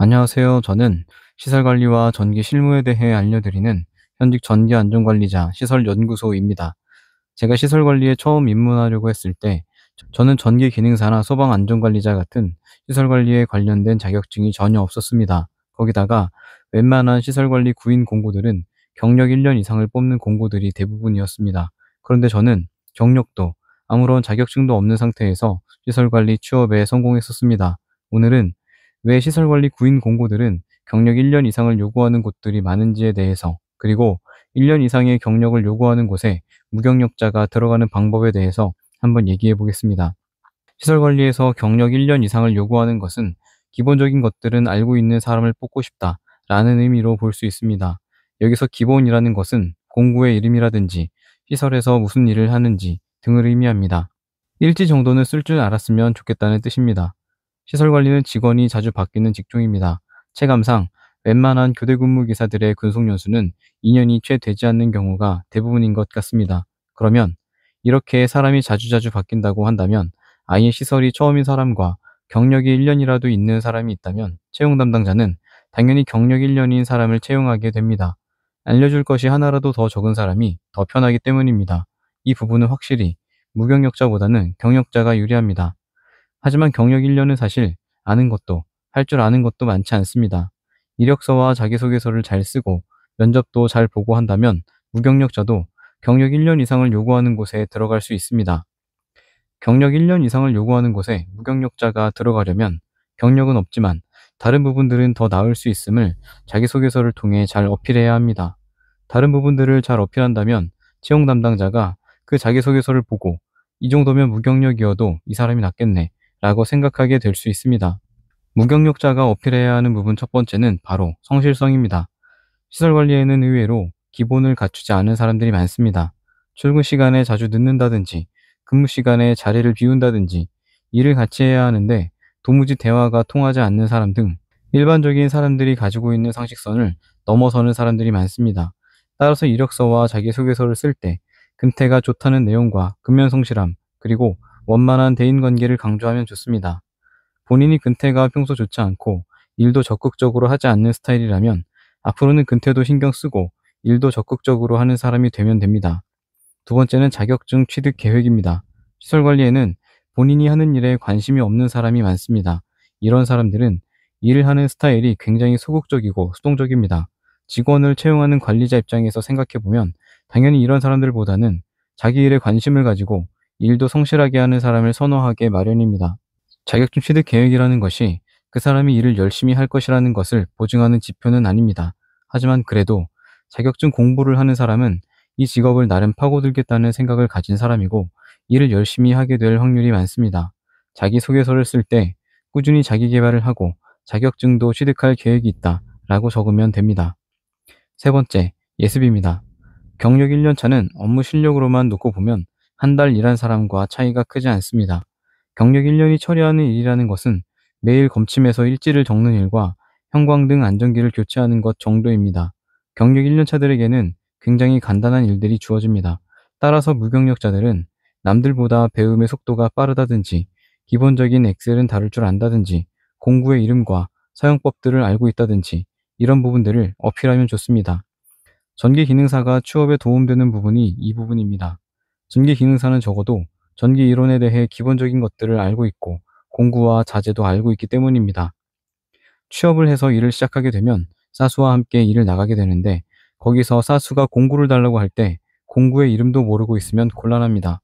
안녕하세요. 저는 시설관리와 전기 실무에 대해 알려드리는 현직 전기안전관리자 시설연구소입니다. 제가 시설관리에 처음 입문하려고 했을 때 저는 전기기능사나 소방안전관리자 같은 시설관리에 관련된 자격증이 전혀 없었습니다. 거기다가 웬만한 시설관리 구인 공고들은 경력 1년 이상을 뽑는 공고들이 대부분이었습니다. 그런데 저는 경력도 아무런 자격증도 없는 상태에서 시설관리 취업에 성공했었습니다. 오늘은 왜 시설관리 구인 공고들은 경력 1년 이상을 요구하는 곳들이 많은지에 대해서, 그리고 1년 이상의 경력을 요구하는 곳에 무경력자가 들어가는 방법에 대해서 한번 얘기해 보겠습니다. 시설관리에서 경력 1년 이상을 요구하는 것은 기본적인 것들은 알고 있는 사람을 뽑고 싶다라는 의미로 볼 수 있습니다. 여기서 기본이라는 것은 공구의 이름이라든지 시설에서 무슨 일을 하는지 등을 의미합니다. 일지 정도는 쓸 줄 알았으면 좋겠다는 뜻입니다. 시설관리는 직원이 자주 바뀌는 직종입니다. 체감상 웬만한 교대 근무 기사들의 근속 연수는 2년이 채 되지 않는 경우가 대부분인 것 같습니다. 그러면 이렇게 사람이 자주자주 바뀐다고 한다면 아예 시설이 처음인 사람과 경력이 1년이라도 있는 사람이 있다면 채용 담당자는 당연히 경력 1년인 사람을 채용하게 됩니다. 알려줄 것이 하나라도 더 적은 사람이 더 편하기 때문입니다. 이 부분은 확실히 무경력자보다는 경력자가 유리합니다. 하지만 경력 1년은 사실 아는 것도 할 줄 아는 것도 많지 않습니다. 이력서와 자기소개서를 잘 쓰고 면접도 잘 보고 한다면 무경력자도 경력 1년 이상을 요구하는 곳에 들어갈 수 있습니다. 경력 1년 이상을 요구하는 곳에 무경력자가 들어가려면 경력은 없지만 다른 부분들은 더 나을 수 있음을 자기소개서를 통해 잘 어필해야 합니다. 다른 부분들을 잘 어필한다면 채용 담당자가 그 자기소개서를 보고 이 정도면 무경력이어도 이 사람이 낫겠네 라고 생각하게 될 수 있습니다. 무경력자가 어필해야 하는 부분 첫 번째는 바로 성실성입니다. 시설관리에는 의외로 기본을 갖추지 않은 사람들이 많습니다. 출근 시간에 자주 늦는다든지, 근무 시간에 자리를 비운다든지, 일을 같이 해야 하는데 도무지 대화가 통하지 않는 사람 등 일반적인 사람들이 가지고 있는 상식선을 넘어서는 사람들이 많습니다. 따라서 이력서와 자기소개서를 쓸 때 근태가 좋다는 내용과 근면성실함, 그리고 원만한 대인관계를 강조하면 좋습니다. 본인이 근태가 평소 좋지 않고 일도 적극적으로 하지 않는 스타일이라면 앞으로는 근태도 신경 쓰고 일도 적극적으로 하는 사람이 되면 됩니다. 두 번째는 자격증 취득 계획입니다. 시설관리에는 본인이 하는 일에 관심이 없는 사람이 많습니다. 이런 사람들은 일을 하는 스타일이 굉장히 소극적이고 수동적입니다. 직원을 채용하는 관리자 입장에서 생각해보면 당연히 이런 사람들보다는 자기 일에 관심을 가지고 일도 성실하게 하는 사람을 선호하게 마련입니다. 자격증 취득 계획이라는 것이 그 사람이 일을 열심히 할 것이라는 것을 보증하는 지표는 아닙니다. 하지만 그래도 자격증 공부를 하는 사람은 이 직업을 나름 파고들겠다는 생각을 가진 사람이고 일을 열심히 하게 될 확률이 많습니다. 자기소개서를 쓸 때 꾸준히 자기 개발을 하고 자격증도 취득할 계획이 있다 라고 적으면 됩니다. 세 번째, 예습입니다. 경력 1년 차는 업무 실력으로만 놓고 보면 한 달 일한 사람과 차이가 크지 않습니다. 경력 1년이 처리하는 일이라는 것은 매일 검침해서 일지를 적는 일과 형광등 안전기를 교체하는 것 정도입니다. 경력 1년 차들에게는 굉장히 간단한 일들이 주어집니다. 따라서 무경력자들은 남들보다 배움의 속도가 빠르다든지 기본적인 엑셀은 다룰 줄 안다든지 공구의 이름과 사용법들을 알고 있다든지 이런 부분들을 어필하면 좋습니다. 전기 기능사가 취업에 도움되는 부분이 이 부분입니다. 전기 기능사는 적어도 전기 이론에 대해 기본적인 것들을 알고 있고 공구와 자재도 알고 있기 때문입니다. 취업을 해서 일을 시작하게 되면 사수와 함께 일을 나가게 되는데 거기서 사수가 공구를 달라고 할 때 공구의 이름도 모르고 있으면 곤란합니다.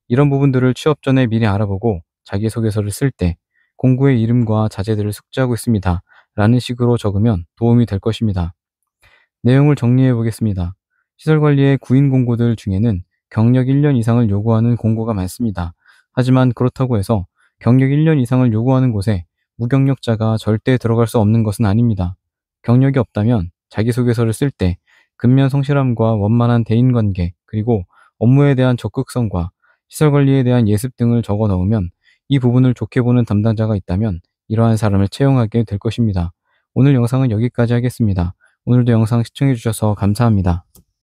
이런 부분들을 취업 전에 미리 알아보고 자기소개서를 쓸 때 공구의 이름과 자재들을 숙지하고 있습니다. 라는 식으로 적으면 도움이 될 것입니다. 내용을 정리해 보겠습니다. 시설관리의 구인 공고들 중에는 경력 1년 이상을 요구하는 공고가 많습니다. 하지만 그렇다고 해서 경력 1년 이상을 요구하는 곳에 무경력자가 절대 들어갈 수 없는 것은 아닙니다. 경력이 없다면 자기소개서를 쓸 때 근면 성실함과 원만한 대인관계, 그리고 업무에 대한 적극성과 시설관리에 대한 예습 등을 적어 넣으면 이 부분을 좋게 보는 담당자가 있다면 이러한 사람을 채용하게 될 것입니다. 오늘 영상은 여기까지 하겠습니다. 오늘도 영상 시청해 주셔서 감사합니다.